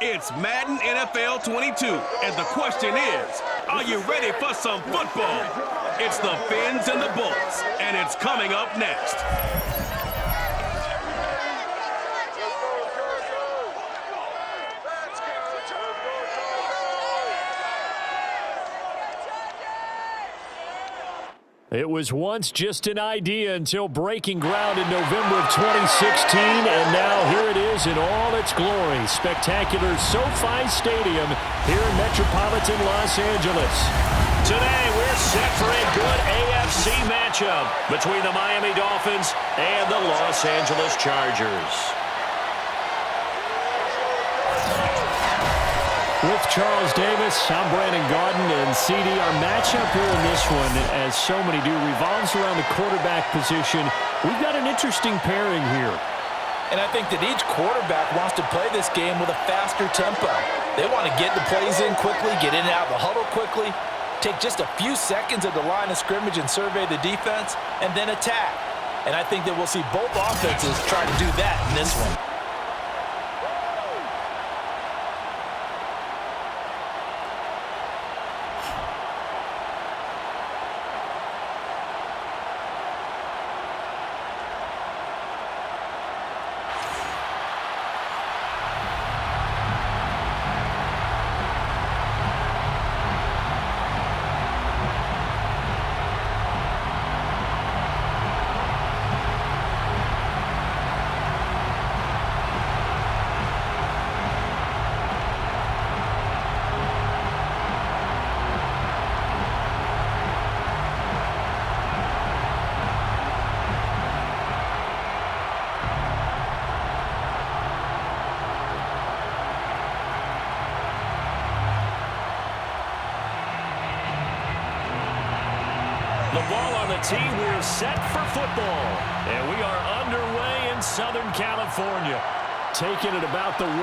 It's Madden NFL 22, and the question is, are you ready for some football? It's the Fins and the Bolts, and it's coming up next. It was once just an idea until breaking ground in November of 2016, and now here it is in all its glory. Spectacular SoFi Stadium here in metropolitan Los Angeles. Today we're set for a good AFC matchup between the Miami Dolphins and the Los Angeles Chargers. With Charles Davis, I'm Brandon Gaudin, and CD, our matchup here in this one, as so many do, revolves around the quarterback position. We've got an interesting pairing here. And I think that each quarterback wants to play this game with a faster tempo. They want to get the plays in quickly, get in and out of the huddle quickly, take just a few seconds at the line of scrimmage and survey the defense, and then attack. And I think that we'll see both offenses try to do that in this one. The ball on the tee, we're set for football. And we are underway in Southern California. Taking it about the 1.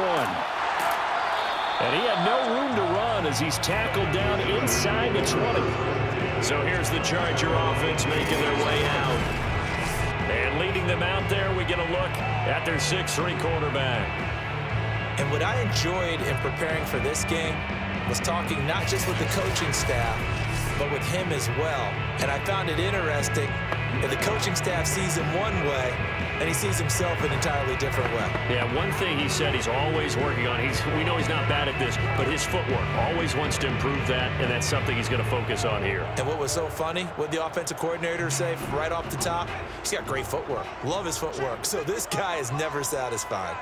And he had no room to run as he's tackled down inside the 20. So here's the Charger offense making their way out. And leading them out there, we get a look at their 6'3" quarterback. And what I enjoyed in preparing for this game was talking not just with the coaching staff, but with him as well. And I found it interesting that the coaching staff sees him one way, and he sees himself an entirely different way. Yeah, one thing he said he's always working on, we know he's not bad at this, but his footwork, always wants to improve that, and that's something he's going to focus on here. And what was so funny, what the offensive coordinator say right off the top, he's got great footwork. Love his footwork. So this guy is never satisfied.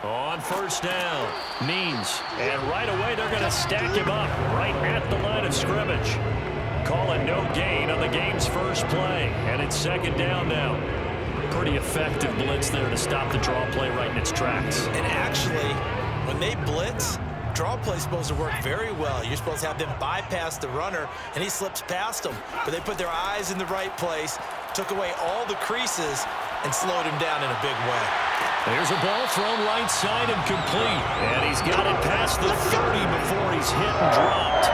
On first down, Means, and right away they're going to stack him up right at the line of scrimmage. Call it no gain on the game's first play, and it's second down now. Pretty effective blitz there to stop the draw play right in its tracks. And actually, when they blitz, draw play is supposed to work very well. You're supposed to have them bypass the runner, and he slips past them. But they put their eyes in the right place, took away all the creases, and slowed him down in a big way. There's a ball thrown right side and complete. And he's got it past the 30 before he's hit and dropped.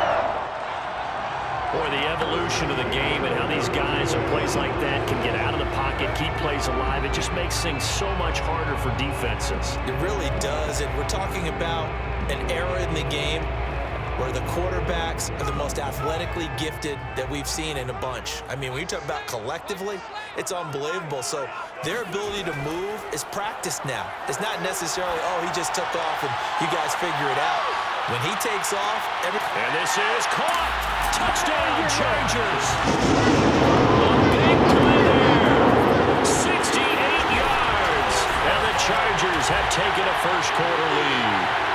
Boy, the evolution of the game and how these guys on plays like that can get out of the pocket, keep plays alive, it just makes things so much harder for defenses. It really does, and we're talking about an era in the game where the quarterbacks are the most athletically gifted that we've seen in a bunch. I mean, when you talk about collectively, it's unbelievable. So their ability to move is practiced now. It's not necessarily, oh, he just took off and you guys figure it out. When he takes off, and this is caught. Touchdown, Chargers. A big play there. 68 yards. And the Chargers have taken a first quarter lead.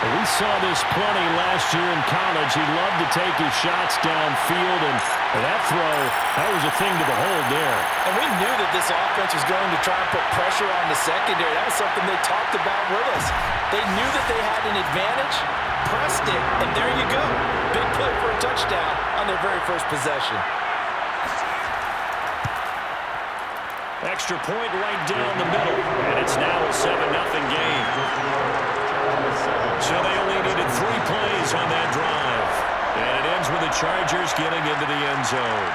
We saw this plenty last year in college. He loved to take his shots downfield, and that throw, that was a thing to behold there. And we knew that this offense was going to try and put pressure on the secondary. That was something they talked about with us. They knew that they had an advantage, pressed it, and there you go. Big play for a touchdown on their very first possession. Extra point right down the middle, and it's now a 7-0 game. So they only needed 3 plays on that drive. And it ends with the Chargers getting into the end zone.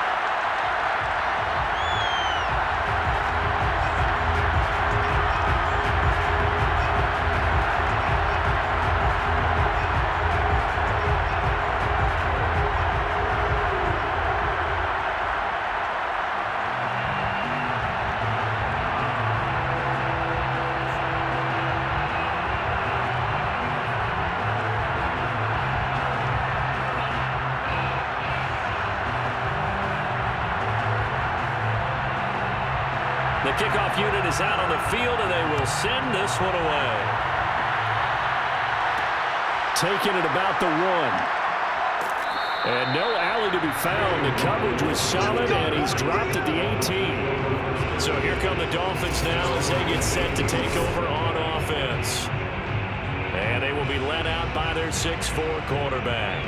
The kickoff unit is out on the field, and they will send this one away. Taking it about the 1. And no alley to be found. The coverage was solid, and he's dropped at the 18. So here come the Dolphins now as they get set to take over on offense. And they will be led out by their 6'4" quarterback.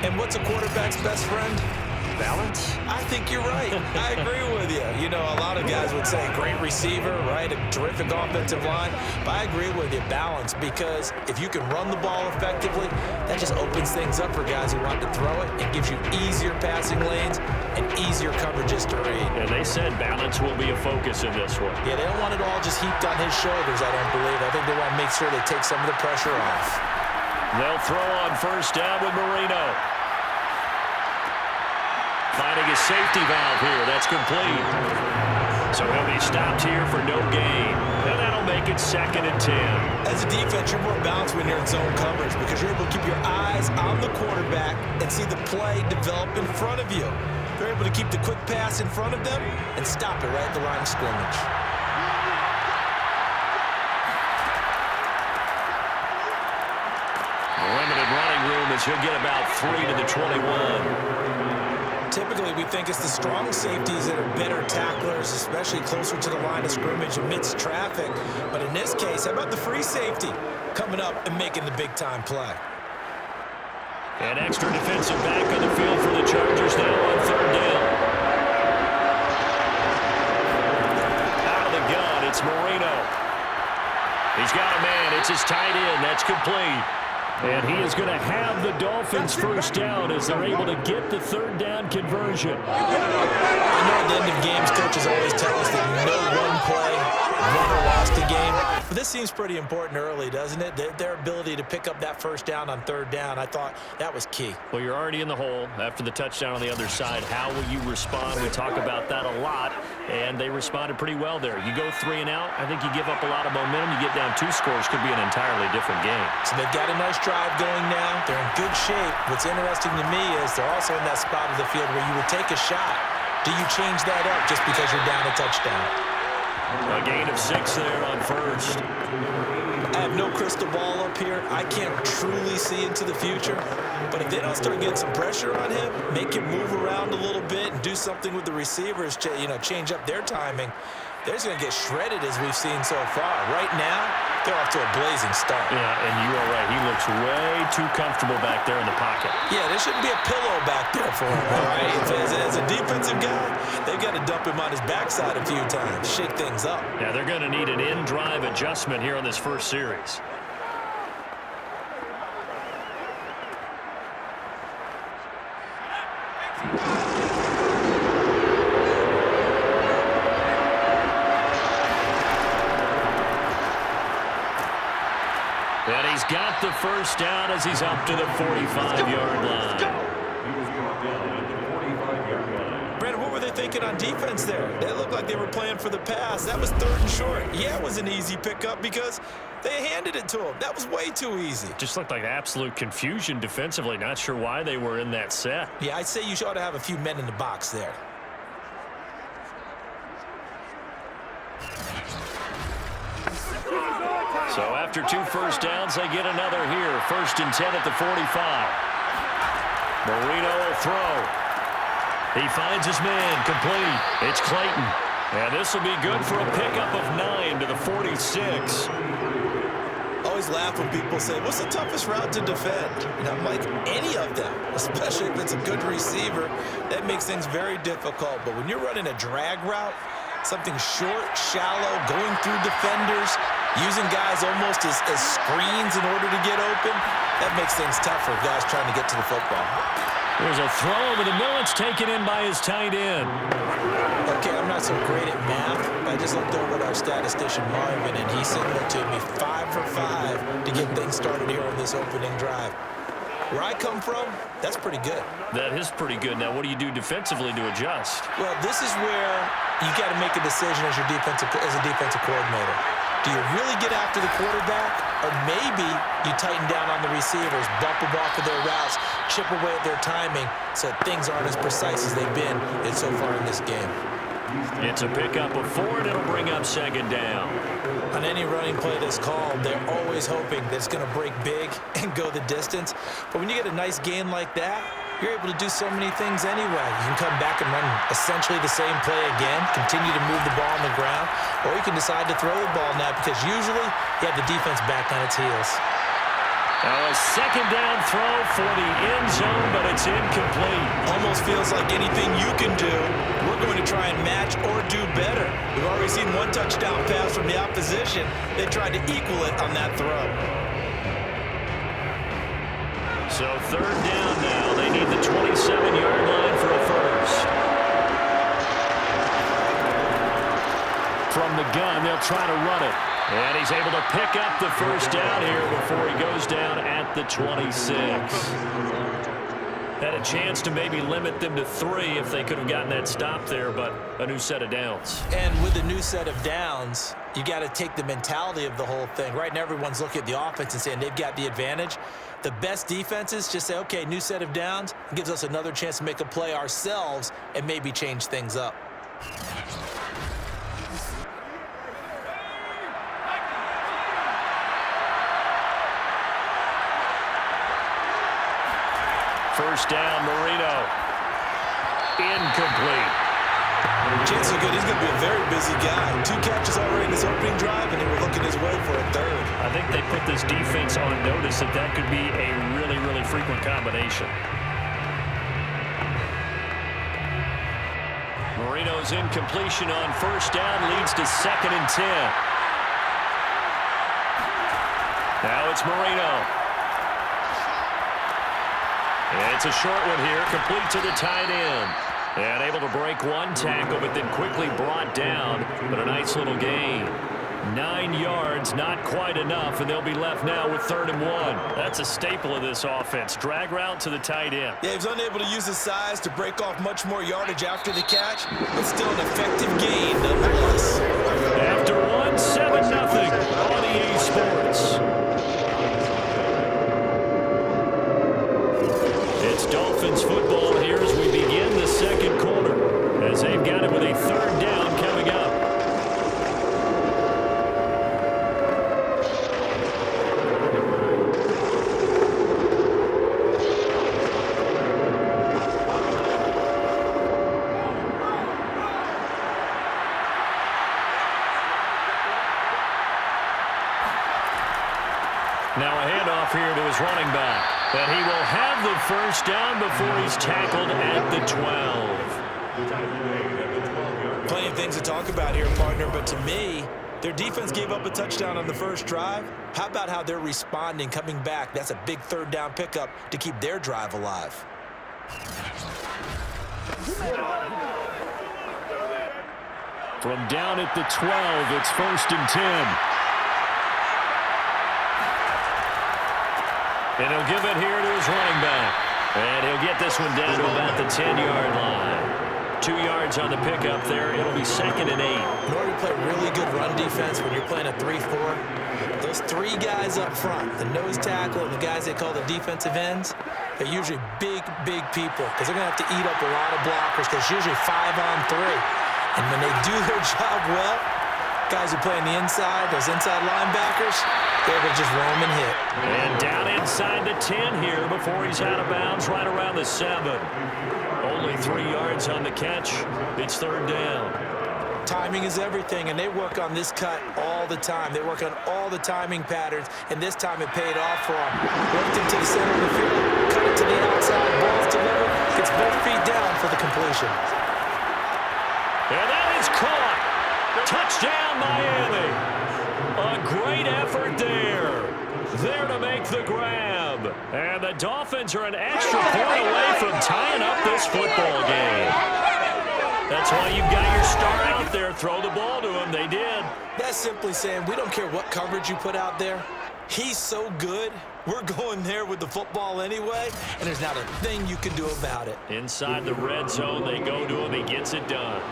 And what's a quarterback's best friend? Balance? I think you're right. I agree with you. You know, a lot of guys would say great receiver, right? A terrific offensive line. But I agree with you, balance, because if you can run the ball effectively, that just opens things up for guys who want to throw it. It gives you easier passing lanes and easier coverages to read. And they said balance will be a focus in this one. Yeah, they don't want it all just heaped on his shoulders, I don't believe. I think they want to make sure they take some of the pressure off. They'll throw on first down with Marino. Finding a safety valve here. That's complete. So he'll be stopped here for no gain. And that'll make it 2nd and 10. As a defense, you're more balanced when you're in zone coverage because you're able to keep your eyes on the quarterback and see the play develop in front of you. They're able to keep the quick pass in front of them and stop it right at the line of scrimmage. Limited running room as he'll get about 3 to the 21. Typically, we think it's the strong safeties that are better tacklers, especially closer to the line of scrimmage amidst traffic. But in this case, how about the free safety coming up and making the big-time play? An extra defensive back on the field for the Chargers now on 3rd down. Out of the gun, it's Marino. He's got a man. It's his tight end. That's complete. And he is going to have the Dolphins first down as they're able to get the 3rd down conversion. I know at the end of games, coaches always tell us that no one play, never lost a game. But this seems pretty important early, doesn't it? Their ability to pick up that first down on 3rd down, I thought that was key. Well, you're already in the hole after the touchdown on the other side. How will you respond? We talk about that a lot, and they responded pretty well there. You go 3 and out, I think you give up a lot of momentum. You get down 2 scores, could be an entirely different game. So they've got a nice drive going now. They're in good shape. What's interesting to me is they're also in that spot of the field where you would take a shot. Do you change that up just because you're down a touchdown? A gain of 6 there on first. I have no crystal ball up here. I can't truly see into the future. But if they don't start getting some pressure on him, make him move around a little bit and do something with the receivers, change up their timing, they're just going to get shredded as we've seen so far. Right now, they're off to a blazing start. Yeah, and you are right. He looks way too comfortable back there in the pocket. Yeah, there shouldn't be a pillow back there for him, all right? As a defensive guy, they've got to dump him on his backside a few times, shake things up. Yeah, they're going to need an in-drive adjustment here on this first series. And he's got the first down as he's up to the 45-yard line. Brandon, what were they thinking on defense there? They looked like they were playing for the pass. That was 3rd and short. Yeah, it was an easy pickup because they handed it to him. That was way too easy. Just looked like absolute confusion defensively. Not sure why they were in that set. Yeah, I'd say you ought to have a few men in the box there. So after 2 first downs, they get another here. 1st and 10 at the 45. Marino will throw. He finds his man, complete. It's Clayton. And this will be good for a pickup of 9 to the 46. Always laugh when people say, what's the toughest route to defend? And I'm like, any of them, especially if it's a good receiver. That makes things very difficult. But when you're running a drag route, something short, shallow, going through defenders, using guys almost as screens in order to get open, that makes things tough for guys trying to get to the football. There's a throw over the middle. It's taken in by his tight end. Okay, I'm not so great at math, but I just looked over at our statistician, Marvin, and he signaled to me 5 for 5 to get things started here on this opening drive. Where I come from, that's pretty good. That is pretty good. Now, what do you do defensively to adjust? Well, this is where you got to make a decision as a defensive coordinator. Do you really get after the quarterback, or maybe you tighten down on the receivers, bump them off of their routes, chip away at their timing so things aren't as precise as they've been so far in this game? It's a pickup of 4, and it'll bring up second down. On any running play that's called, they're always hoping that it's going to break big and go the distance. But when you get a nice gain like that, you're able to do so many things anyway. You can come back and run essentially the same play again, continue to move the ball on the ground, or you can decide to throw the ball now because usually you have the defense back on its heels. A second down throw for the end zone, but it's incomplete. Almost feels like anything you can do, we're going to try and match or do better. We've already seen one touchdown pass from the opposition. They tried to equal it on that throw. So third down now. They need the 27-yard line for a first. From the gun, they'll try to run it. And he's able to pick up the first down here before he goes down at the 26. Had a chance to maybe limit them to 3 if they could have gotten that stop there, but a new set of downs. And with a new set of downs, you got to take the mentality of the whole thing. Right now, everyone's looking at the offense and saying they've got the advantage. The best defenses just say, okay, new set of downs. It gives us another chance to make a play ourselves and maybe change things up. First down, Marino. Incomplete. Chances are good. He's going to be a very busy guy. 2 catches already in his opening drive, and they were looking his way for a third. I think they put this defense on notice that that could be a really, really frequent combination. Marino's incompletion on first down leads to 2nd and 10. Now it's Marino. It's a short one here, complete to the tight end. And able to break one tackle, but then quickly brought down. But a nice little gain. 9 yards, not quite enough, and they'll be left now with 3rd and 1. That's a staple of this offense. Drag route to the tight end. Yeah, he was unable to use his size to break off much more yardage after the catch, but still an effective gain nonetheless. After 1, 7-0 on EA Sports. It's Dolphins football here as we begin the second quarter, as they've got it with a 3rd down coming up. Now a handoff here to his running back. But he will have the first down before he's tackled at the 12. Plenty of things to talk about here, partner, but to me, their defense gave up a touchdown on the first drive. How about how they're responding, coming back? That's a big 3rd down pickup to keep their drive alive. From down at the 12, it's 1st and 10. And he'll give it here to his running back. And he'll get this one down to about the 10-yard line. 2 yards on the pickup there. It'll be 2nd and 8. In order to play really good run defense when you're playing a 3-4, those 3 guys up front, the nose tackle and the guys they call the defensive ends, they're usually big, big people because they're going to have to eat up a lot of blockers because it's usually 5-on-3. And when they do their job well, guys who play on the inside, those inside linebackers, they're able to just roam and hit. And down inside the 10 here before he's out of bounds right around the 7. Only 3 yards on the catch. It's 3rd down. Timing is everything, and they work on this cut all the time. They work on all the timing patterns, and this time it paid off for them. Worked it to the center of the field, cut it to the outside, ball's delivered, gets both feet down for the completion. And that is caught. Touchdown, Miami. A great effort there. There to make the grab. And the Dolphins are an extra point away from tying up this football game. That's why you've got your star out there. Throw the ball to him. They did. That's simply saying we don't care what coverage you put out there. He's so good. We're going there with the football anyway, and there's not a thing you can do about it. Inside the red zone, they go to him. He gets it done.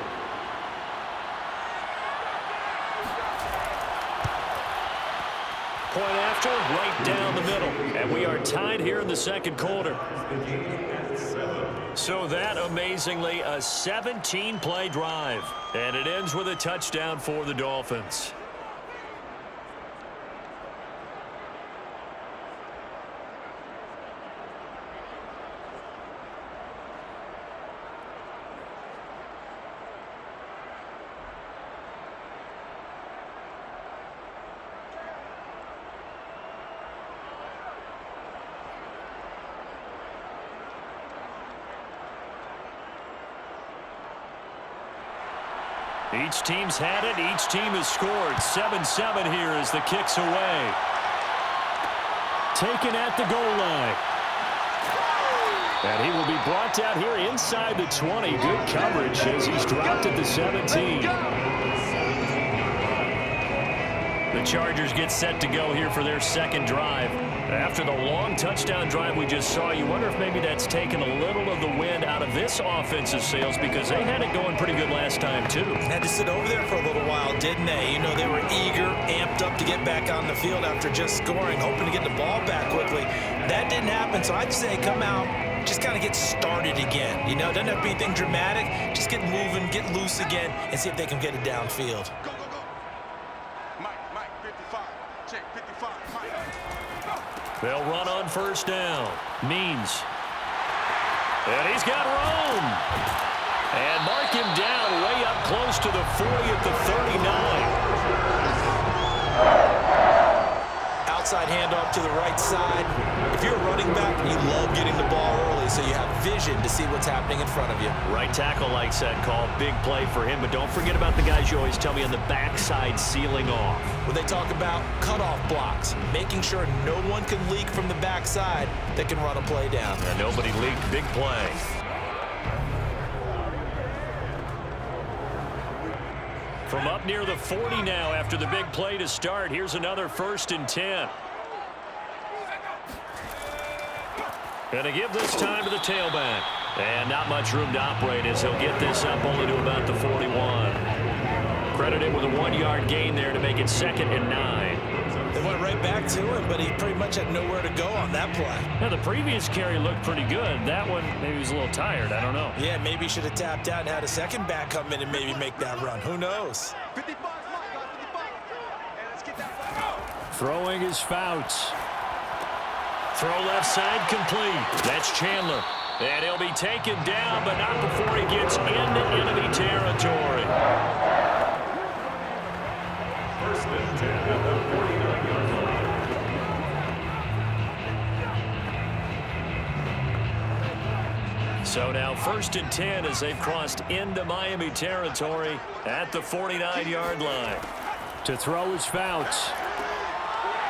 Point after, right down the middle. And we are tied here in the second quarter. So that, amazingly, a 17-play drive. And it ends with a touchdown for the Dolphins. Each team's had it. Each team has scored. 7-7 here as the kick's away. Taken at the goal line. And he will be brought down here inside the 20. Good coverage as he's dropped at the 17. The Chargers get set to go here for their second drive. After the long touchdown drive we just saw, you wonder if maybe that's taken a little of the wind out of this offensive sails because they had it going pretty good last time, too. Had to sit over there for a little while, didn't they? You know, they were eager, amped up to get back on the field after just scoring, hoping to get the ball back quickly. That didn't happen, so I'd say come out, just kind of get started again. You know, doesn't have to be anything dramatic. Just get moving, get loose again, and see if they can get it downfield. They'll run on first down. Means. And he's got room. And mark him down way up close to the 40 at the 39. Outside handoff to the right side. If you're a running back, you love getting the ball early so you have vision to see what's happening in front of you. Right tackle likes that call. Big play for him. But don't forget about the guys you always tell me on the backside sealing off. When they talk about cutoff blocks, making sure no one can leak from the backside that can run a play down. And nobody leaked. Big play. From up near the 40 now after the big play to start. Here's another 1st and 10. Gonna give this time to the tailback. And not much room to operate as he'll get this up only to about the 41. Credited with a 1-yard gain there to make it 2nd and 9. They went right back to him, but he pretty much had nowhere to go on that play. Now, the previous carry looked pretty good. That one, maybe he was a little tired. I don't know. Yeah, maybe he should have tapped out and had a second back come in and maybe make that run. Who knows? Throwing his Fouts. Throw left side complete. That's Chandler. And he'll be taken down, but not before he gets into enemy territory. First and 10 at the 49-yard line. So now 1st and 10 as they've crossed into Miami territory at the 49-yard line. To throw his Fouts.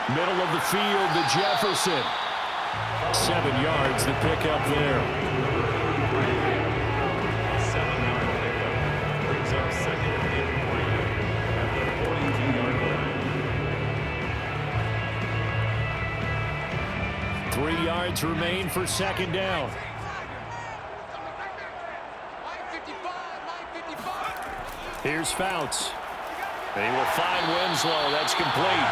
Middle of the field to Jefferson. 7 yards, the pickup there. 7-yard pickup. Brings up 2nd and 8 at the 42-yard line. 3 yards remain for 2nd down. Here's Fouts. He will find Winslow. That's complete.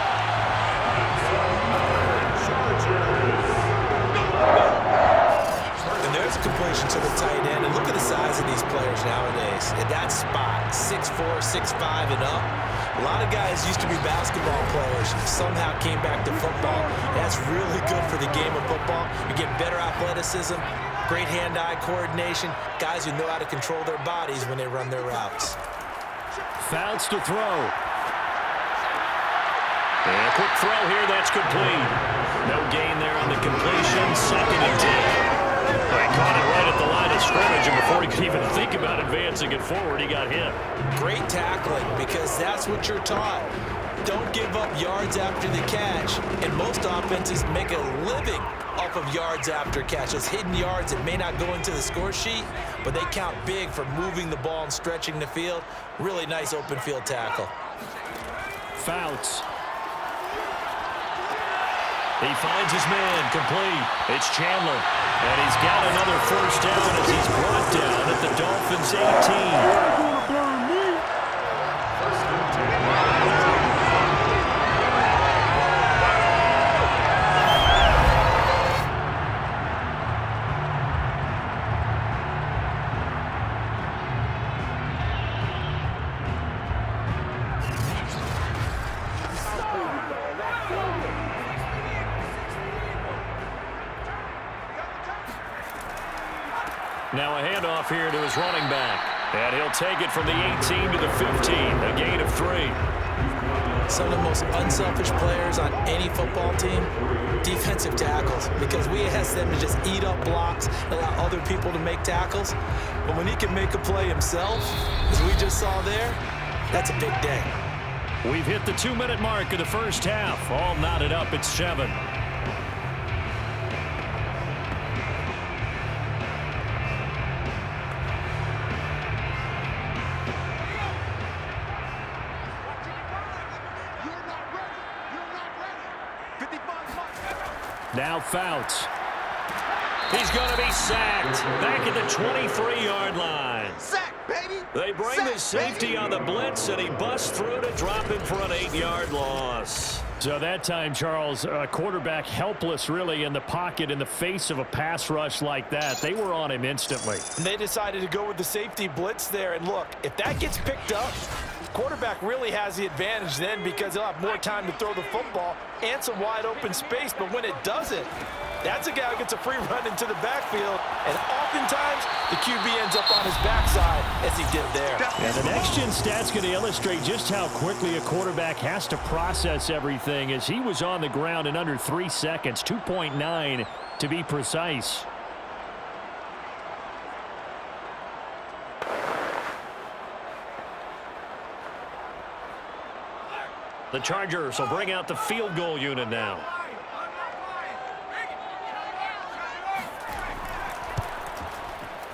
And there's a completion to the tight end. And look at the size of these players nowadays. At that spot, 6'4", 6'5", and up. A lot of guys used to be basketball players, somehow came back to football. That's really good for the game of football. You get better athleticism, great hand-eye coordination, guys who know how to control their bodies when they run their routes. Fouts to throw. And a quick throw here, that's complete. No gain there on the completion, 2nd and 10. He caught it right at the line of scrimmage, and before he could even think about advancing it forward, he got hit. Great tackling, because that's what you're taught. Don't give up yards after the catch, and most offenses make a living off of yards after catches. Hidden yards that may not go into the score sheet, but they count big for moving the ball and stretching the field. Really nice open field tackle. Fouts. He finds his man, complete. It's Chandler, and he's got another 1st down as he's brought down at the Dolphins' 18. Now a handoff here to his running back. And he'll take it from the 18 to the 15, a gain of 3. Some of the most unselfish players on any football team, defensive tackles, because we ask them to just eat up blocks, allow other people to make tackles. But when he can make a play himself, as we just saw there, that's a big day. We've hit the 2-minute mark of the first half. All knotted up at 7. Now Fouts. He's going to be sacked back at the 23-yard line. Sack, baby! They bring the safety on the blitz, and he busts through to drop him for an 8-yard loss. So that time, Charles, quarterback helpless really in the pocket in the face of a pass rush like that. They were on him instantly. And they decided to go with the safety blitz there. And look, if that gets picked up, quarterback really has the advantage then because he'll have more time to throw the football and some wide open space. But when it doesn't, that's a guy who gets a free run into the backfield. And oftentimes, the QB ends up on his backside as he did there. And the next-gen stat's going to illustrate just how quickly a quarterback has to process everything as he was on the ground in under 3 seconds, 2.9 to be precise. The Chargers will bring out the field goal unit now.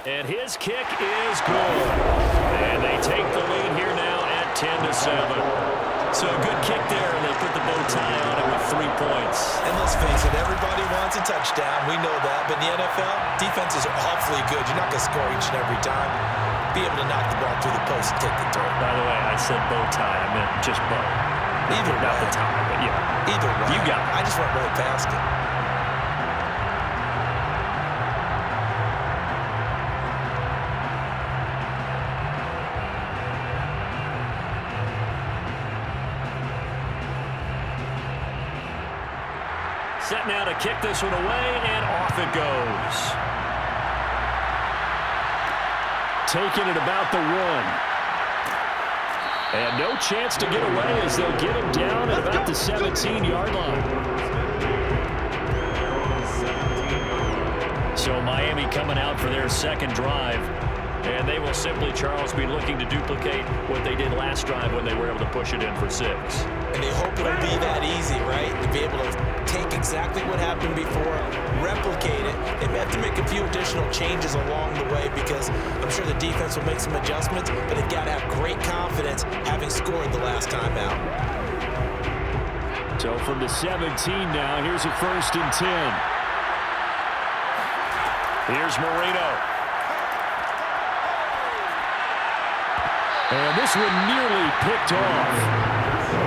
And his kick is good. And they take the lead here now at 10-7. So a good kick there, and they put the bow tie on it with 3 points. And let's face it, everybody wants a touchdown. We know that. But in the NFL, defenses are awfully good. You're not going to score each and every time. Be able to knock the ball through the post and take the turn. By the way, I said bow tie. I meant just bow. Either way. Not the tie, but yeah. Either way. You got it. I just went right past it. Set now to kick this one away, and off it goes. Taking it about the 1. And no chance to get away as they'll get him down at about the 17-yard line. So Miami coming out for their second drive. And they will simply, Charles, be looking to duplicate what they did last drive when they were able to push it in for 6. And they hope it'll be that easy, right? To be able to take exactly what happened before, replicate it. They may have to make a few additional changes along the way because I'm sure the defense will make some adjustments, but they've got to have great confidence having scored the last time out. So from the 17 now, here's a 1st and 10. Here's Marino. And this one nearly picked off.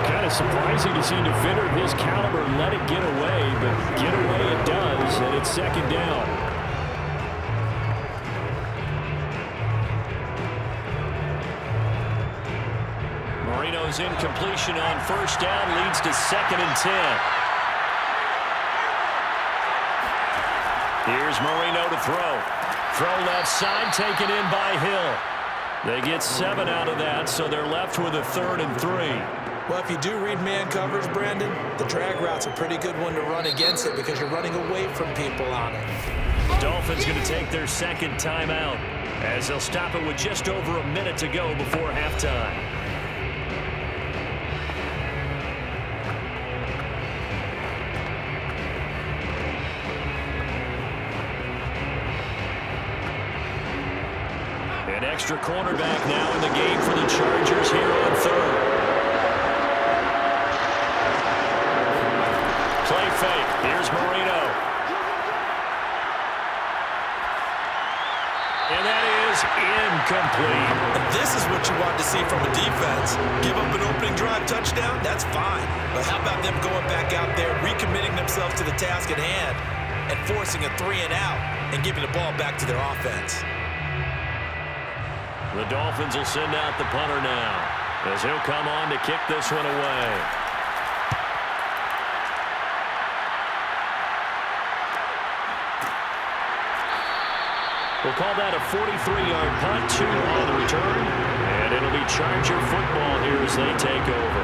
Kind of surprising to see a defender of his caliber let it get away, but get away it does, and it's 2nd down. Marino's incompletion on 1st down leads to 2nd and 10. Here's Marino to throw. Throw left side, taken in by Hill. They get 7 out of that, so they're left with a 3rd and 3. Well, if you do read man coverage, Brandon, the drag route's a pretty good one to run against it because you're running away from people on it. The Dolphins going to take their 2nd timeout as they'll stop it with just over a minute to go before halftime. An extra cornerback now in the game for the Chargers here on 3rd. Play fake. Here's Marino. And that is incomplete. And this is what you want to see from a defense. Give up an opening drive touchdown, that's fine. But how about them going back out there, recommitting themselves to the task at hand, and forcing a 3 and out, and giving the ball back to their offense. The Dolphins will send out the punter now as he'll come on to kick this one away. We'll call that a 43-yard punt, 2 on the return. And it'll be Charger football here as they take over.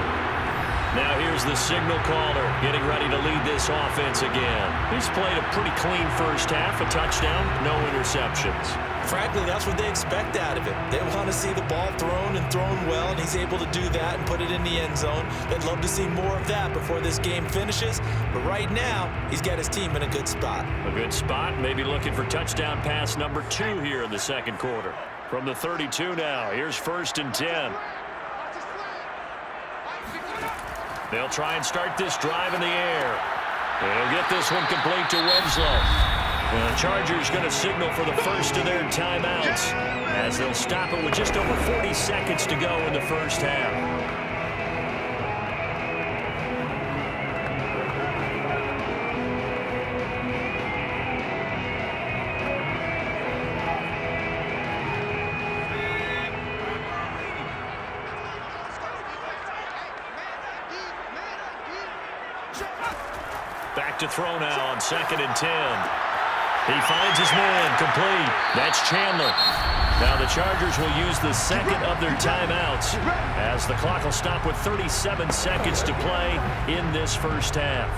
Now here's the signal caller getting ready to lead this offense again. He's played a pretty clean first half, a touchdown, no interceptions. Frankly, that's what they expect out of him. They want to see the ball thrown and thrown well, and he's able to do that and put it in the end zone. They'd love to see more of that before this game finishes. But right now, he's got his team in a good spot. A good spot, maybe looking for touchdown pass number 2 here in the second quarter. From the 32 now, here's 1st and 10. They'll try and start this drive in the air. They'll get this one complete to Winslow. And the Chargers going to signal for the first of their timeouts as they'll stop it with just over 40 seconds to go in the first half. Back to throw now on 2nd and 10. He finds his man complete. That's Chandler. Now the Chargers will use the second of their timeouts as the clock will stop with 37 seconds to play in this first half.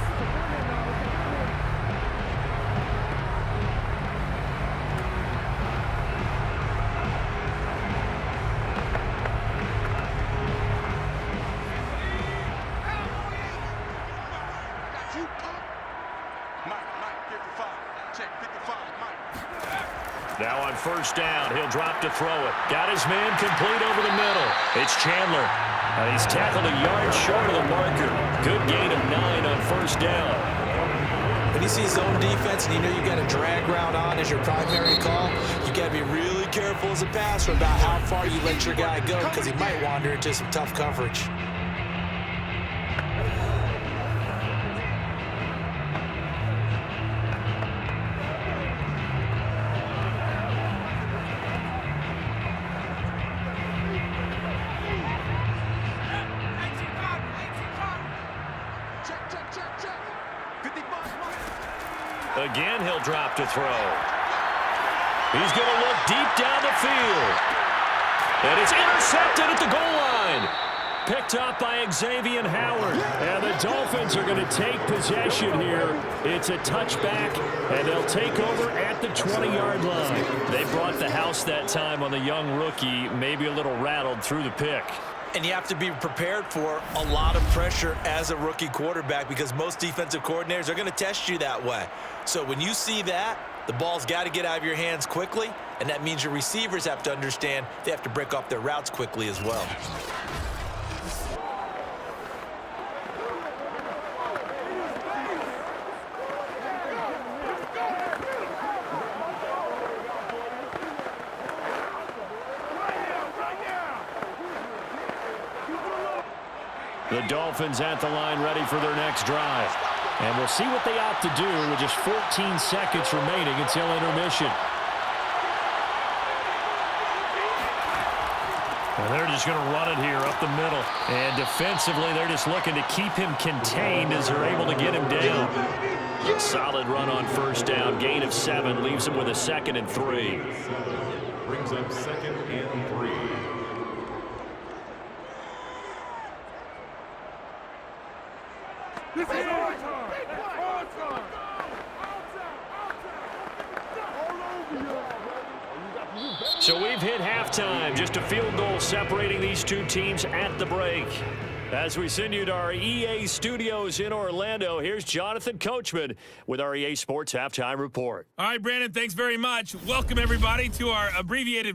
Now on 1st down, he'll drop to throw it. Got his man complete over the middle. It's Chandler. He's tackled a yard short of the marker. Good gain of 9 on 1st down. When you see zone defense and you know you got a drag route on as your primary call, you got to be really careful as a passer about how far you let your guy go because he might wander into some tough coverage. Again, he'll drop to throw. He's going to look deep down the field. And it's intercepted at the goal line. Picked up by Xavier Howard. And the Dolphins are going to take possession here. It's a touchback, and they'll take over at the 20-yard line. They brought the house that time on the young rookie, maybe a little rattled through the pick. And you have to be prepared for a lot of pressure as a rookie quarterback because most defensive coordinators are going to test you that way. So when you see that, the ball's got to get out of your hands quickly, and that means your receivers have to understand they have to break off their routes quickly as well. The Dolphins at the line ready for their next drive. And we'll see what they opt to do with just 14 seconds remaining until intermission. And they're just going to run it here up the middle. And defensively, they're just looking to keep him contained as they're able to get him down. Solid run on 1st down. Gain of 7 leaves him with a 2nd and 3. Brings up 2nd and 3. This is our time. Our time. So we've hit halftime. Just a field goal separating these two teams at the break. As we send you to our EA studios in Orlando, here's Jonathan Coachman with our EA Sports Halftime Report. All right, Brandon, thanks very much. Welcome, everybody, to our abbreviated